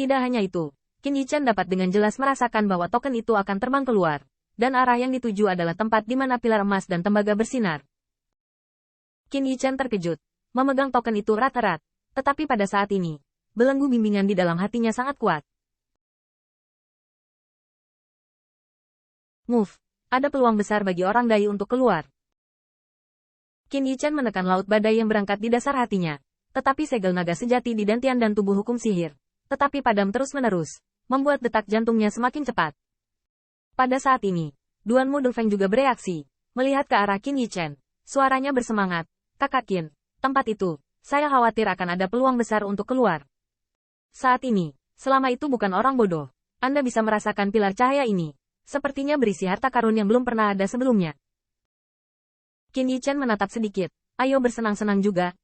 Tidak hanya itu, Qin Yichen dapat dengan jelas merasakan bahwa token itu akan terbang keluar, dan arah yang dituju adalah tempat di mana pilar emas dan tembaga bersinar. Qin Yichen terkejut, memegang token itu erat-erat, tetapi pada saat ini, belenggu bimbingan di dalam hatinya sangat kuat. Move, ada peluang besar bagi orang Dai untuk keluar. Qin Yichen menekan laut badai yang berangkat di dasar hatinya, tetapi segel naga sejati di dantian dan tubuh hukum sihir, tetapi padam terus-menerus, membuat detak jantungnya semakin cepat. Pada saat ini, Duan Mu Dongfeng juga bereaksi, melihat ke arah Qin Yichen. Suaranya bersemangat, "Kakak Qin, tempat itu, saya khawatir akan ada peluang besar untuk keluar. Saat ini, selama itu bukan orang bodoh, Anda bisa merasakan pilar cahaya ini. Sepertinya berisi harta karun yang belum pernah ada sebelumnya." Qin Yichen menatap sedikit, "Ayo bersenang-senang juga."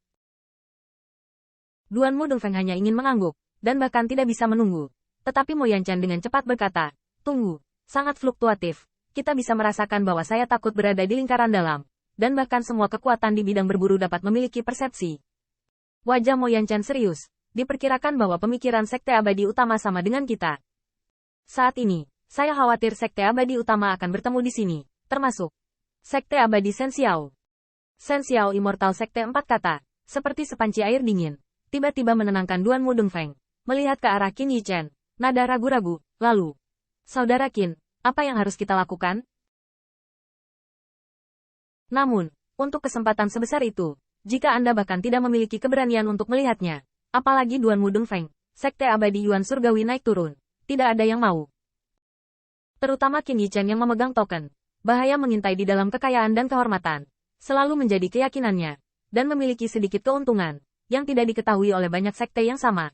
Duan Mu Dongfeng hanya ingin mengangguk, dan bahkan tidak bisa menunggu. Tetapi Mo Yanchen dengan cepat berkata, "Tunggu, sangat fluktuatif. Kita bisa merasakan bahwa saya takut berada di lingkaran dalam, dan bahkan semua kekuatan di bidang berburu dapat memiliki persepsi." Wajah Mo Yanchen serius, diperkirakan bahwa pemikiran sekte abadi utama sama dengan kita. Saat ini, saya khawatir sekte abadi utama akan bertemu di sini, termasuk sekte abadi Shen Xiao. Shen Xiao Immortal Sekte 4 kata, seperti sepanci air dingin, tiba-tiba menenangkan Duan Mu Dongfeng, melihat ke arah Qin Yichen, nada ragu-ragu, lalu, "Saudara Qin, apa yang harus kita lakukan?" Namun, untuk kesempatan sebesar itu, jika Anda bahkan tidak memiliki keberanian untuk melihatnya, apalagi Duan Mu Dongfeng, Sekte Abadi Yuan Surgawi naik turun, tidak ada yang mau. Terutama Qin Yichen yang memegang token. Bahaya mengintai di dalam kekayaan dan kehormatan, selalu menjadi keyakinannya, dan memiliki sedikit keuntungan, yang tidak diketahui oleh banyak sekte yang sama.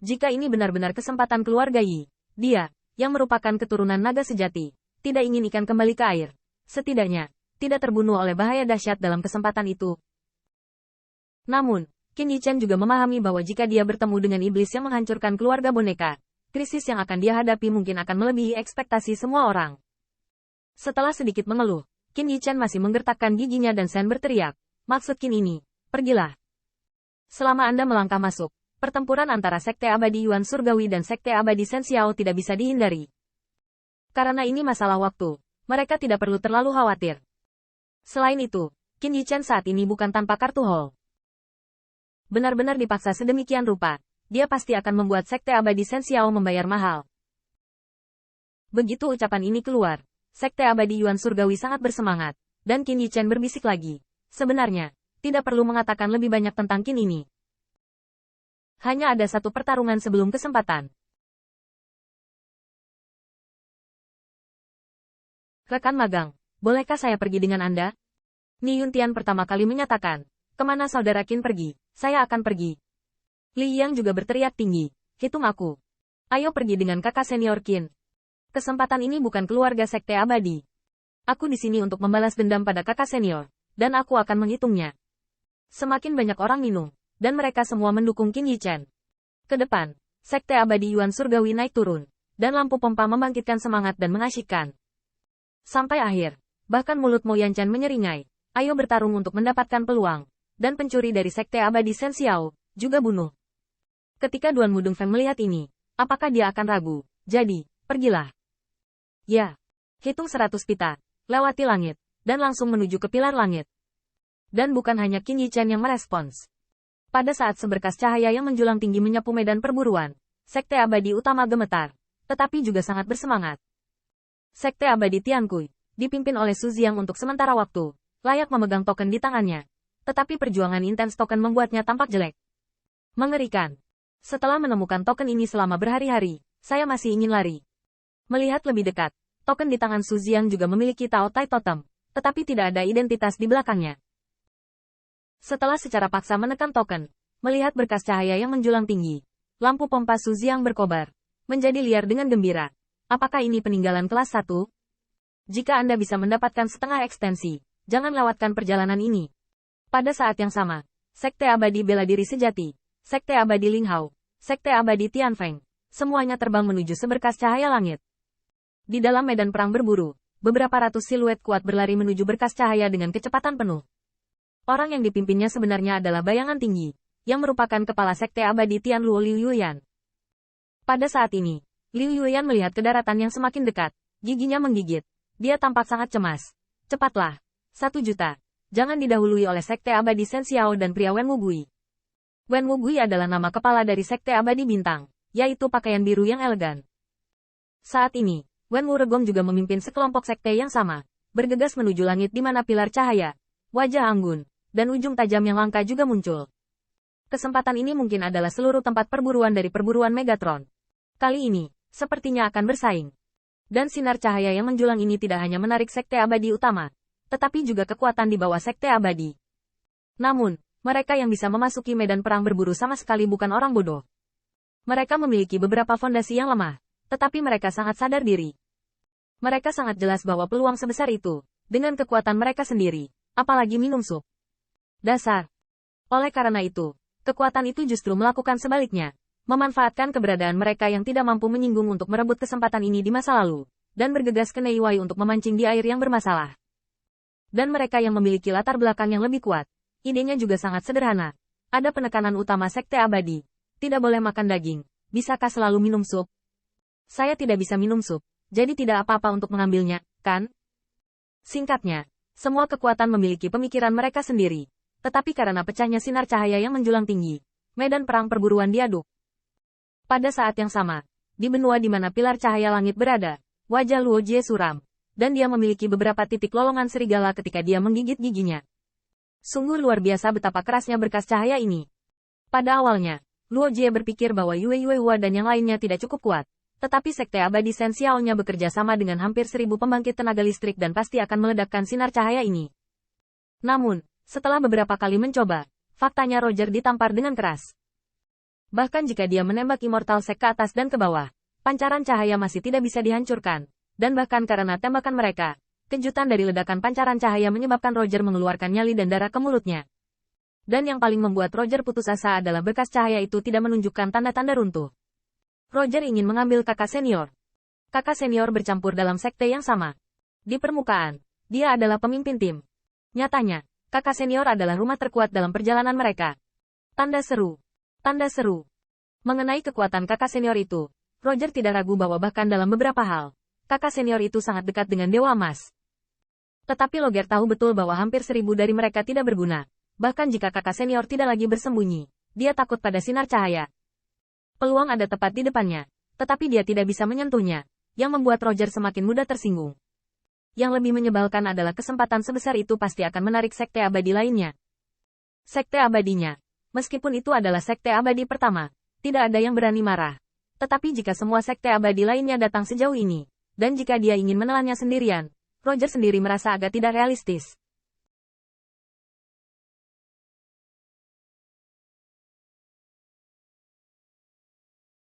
Jika ini benar-benar kesempatan keluarga Yi, dia, yang merupakan keturunan naga sejati, tidak ingin ikan kembali ke air. Setidaknya, tidak terbunuh oleh bahaya dahsyat dalam kesempatan itu. Namun, Qin Yichen juga memahami bahwa jika dia bertemu dengan iblis yang menghancurkan keluarga boneka, krisis yang akan dia hadapi mungkin akan melebihi ekspektasi semua orang. Setelah sedikit mengeluh, Qin Yichen masih menggertakkan giginya dan Shen berteriak, "Maksud Qin ini, pergilah. Selama Anda melangkah masuk, pertempuran antara Sekte Abadi Yuan Surgawi dan Sekte Abadi Shen Xiao tidak bisa dihindari. Karena ini masalah waktu, mereka tidak perlu terlalu khawatir." Selain itu, Qin Yichen saat ini bukan tanpa kartu haul. Benar-benar dipaksa sedemikian rupa, dia pasti akan membuat Sekte Abadi Shen Xiao membayar mahal. Begitu ucapan ini keluar, Sekte Abadi Yuan Surgawi sangat bersemangat, dan Qin Yichen berbisik lagi. Sebenarnya, tidak perlu mengatakan lebih banyak tentang Qin ini. Hanya ada satu pertarungan sebelum kesempatan. "Rekan magang, bolehkah saya pergi dengan Anda?" Ni Yuntian pertama kali menyatakan, "Kemana saudara Qin pergi, saya akan pergi." Li Yang juga berteriak tinggi, "Hitung aku. Ayo pergi dengan kakak senior Qin. Kesempatan ini bukan keluarga sekte abadi. Aku di sini untuk membalas dendam pada kakak senior, dan aku akan menghitungnya." Semakin banyak orang minum, dan mereka semua mendukung Qin Yichen. Ke depan, Sekte Abadi Yuan Surgawi naik turun, dan lampu pompa membangkitkan semangat dan mengasyikkan. Sampai akhir, bahkan mulut Mo Yanchen menyeringai, "Ayo bertarung untuk mendapatkan peluang." Dan pencuri dari Sekte Abadi Shen Xiao, juga bunuh. Ketika Duan Mu Dongfeng melihat ini, apakah dia akan ragu? Jadi, pergilah. Ya, hitung 100 pita, lewati langit, dan langsung menuju ke pilar langit. Dan bukan hanya Qin Yichen yang merespons. Pada saat seberkas cahaya yang menjulang tinggi menyapu medan perburuan, Sekte Abadi Utama gemetar, tetapi juga sangat bersemangat. Sekte Abadi Tiankui, dipimpin oleh Su Ziang untuk sementara waktu, layak memegang token di tangannya. Tetapi perjuangan intens token membuatnya tampak jelek. Mengerikan. Setelah menemukan token ini selama berhari-hari, saya masih ingin lari. Melihat lebih dekat, token di tangan Su Ziang juga memiliki Tao Tai Totem, tetapi tidak ada identitas di belakangnya. Setelah secara paksa menekan token, melihat berkas cahaya yang menjulang tinggi, lampu pompa Su Ziang berkobar, menjadi liar dengan gembira. Apakah ini peninggalan kelas 1? Jika Anda bisa mendapatkan setengah ekstensi, jangan lewatkan perjalanan ini. Pada saat yang sama, Sekte Abadi Bela Diri Sejati, Sekte Abadi Linghao, Sekte Abadi Tianfeng, semuanya terbang menuju seberkas cahaya langit. Di dalam medan perang berburu, beberapa ratus siluet kuat berlari menuju berkas cahaya dengan kecepatan penuh. Orang yang dipimpinnya sebenarnya adalah bayangan tinggi, yang merupakan kepala Sekte Abadi Tianluo Liu Yuyan. Pada saat ini, Liu Yuyan melihat ke daratan yang semakin dekat. Giginya menggigit. Dia tampak sangat cemas. Cepatlah. 1 juta. Jangan didahului oleh Sekte Abadi Shen Xiao dan pria Wen Wugui. Wen Wugui adalah nama kepala dari Sekte Abadi Bintang, yaitu pakaian biru yang elegan. Saat ini, Wen Wuregong juga memimpin sekelompok sekte yang sama, bergegas menuju langit di mana pilar cahaya, wajah anggun, dan ujung tajam yang langka juga muncul. Kesempatan ini mungkin adalah seluruh tempat perburuan dari perburuan Megatron. Kali ini, sepertinya akan bersaing. Dan sinar cahaya yang menjulang ini tidak hanya menarik Sekte Abadi utama, tetapi juga kekuatan di bawah Sekte Abadi. Namun, mereka yang bisa memasuki medan perang berburu sama sekali bukan orang bodoh. Mereka memiliki beberapa fondasi yang lemah, tetapi mereka sangat sadar diri. Mereka sangat jelas bahwa peluang sebesar itu, dengan kekuatan mereka sendiri, apalagi minum sup. Dasar. Oleh karena itu, kekuatan itu justru melakukan sebaliknya. Memanfaatkan keberadaan mereka yang tidak mampu menyinggung untuk merebut kesempatan ini di masa lalu, dan bergegas ke Neiwai untuk memancing di air yang bermasalah. Dan mereka yang memiliki latar belakang yang lebih kuat, idenya juga sangat sederhana. Ada penekanan utama Sekte Abadi. Tidak boleh makan daging. Bisakah selalu minum sup? Saya tidak bisa minum sup, jadi tidak apa-apa untuk mengambilnya, kan? Singkatnya, semua kekuatan memiliki pemikiran mereka sendiri. Tetapi karena pecahnya sinar cahaya yang menjulang tinggi, medan perang perburuan diaduk. Pada saat yang sama, di benua di mana pilar cahaya langit berada, wajah Luo Jie suram, dan dia memiliki beberapa titik lolongan serigala ketika dia menggigit giginya. Sungguh luar biasa betapa kerasnya berkas cahaya ini. Pada awalnya, Luo Jie berpikir bahwa Yue Hua dan yang lainnya tidak cukup kuat, tetapi Sekte Abadi Shen Xiao-nya bekerja sama dengan hampir 1000 pembangkit tenaga listrik dan pasti akan meledakkan sinar cahaya ini. Namun, setelah beberapa kali mencoba, faktanya Roger ditampar dengan keras. Bahkan jika dia menembak Immortal Sek ke atas dan ke bawah, pancaran cahaya masih tidak bisa dihancurkan, dan bahkan karena tembakan mereka, kejutan dari ledakan pancaran cahaya menyebabkan Roger mengeluarkan nyali dan darah ke mulutnya. Dan yang paling membuat Roger putus asa adalah berkas cahaya itu tidak menunjukkan tanda-tanda runtuh. Roger ingin mengambil kakak senior. Kakak senior bercampur dalam sekte yang sama. Di permukaan, dia adalah pemimpin tim. Nyatanya, kakak senior adalah rumah terkuat dalam perjalanan mereka. Tanda seru. Tanda seru. Mengenai kekuatan kakak senior itu, Roger tidak ragu bahwa bahkan dalam beberapa hal, kakak senior itu sangat dekat dengan Dewa Emas. Tetapi Roger tahu betul bahwa hampir 1000 dari mereka tidak berguna. Bahkan jika kakak senior tidak lagi bersembunyi, dia takut pada sinar cahaya. Peluang ada tepat di depannya, tetapi dia tidak bisa menyentuhnya, yang membuat Roger semakin mudah tersinggung. Yang lebih menyebalkan adalah kesempatan sebesar itu pasti akan menarik sekte abadi lainnya. Sekte abadinya. Meskipun itu adalah sekte abadi pertama, tidak ada yang berani marah. Tetapi jika semua sekte abadi lainnya datang sejauh ini, dan jika dia ingin menelannya sendirian, Roger sendiri merasa agak tidak realistis.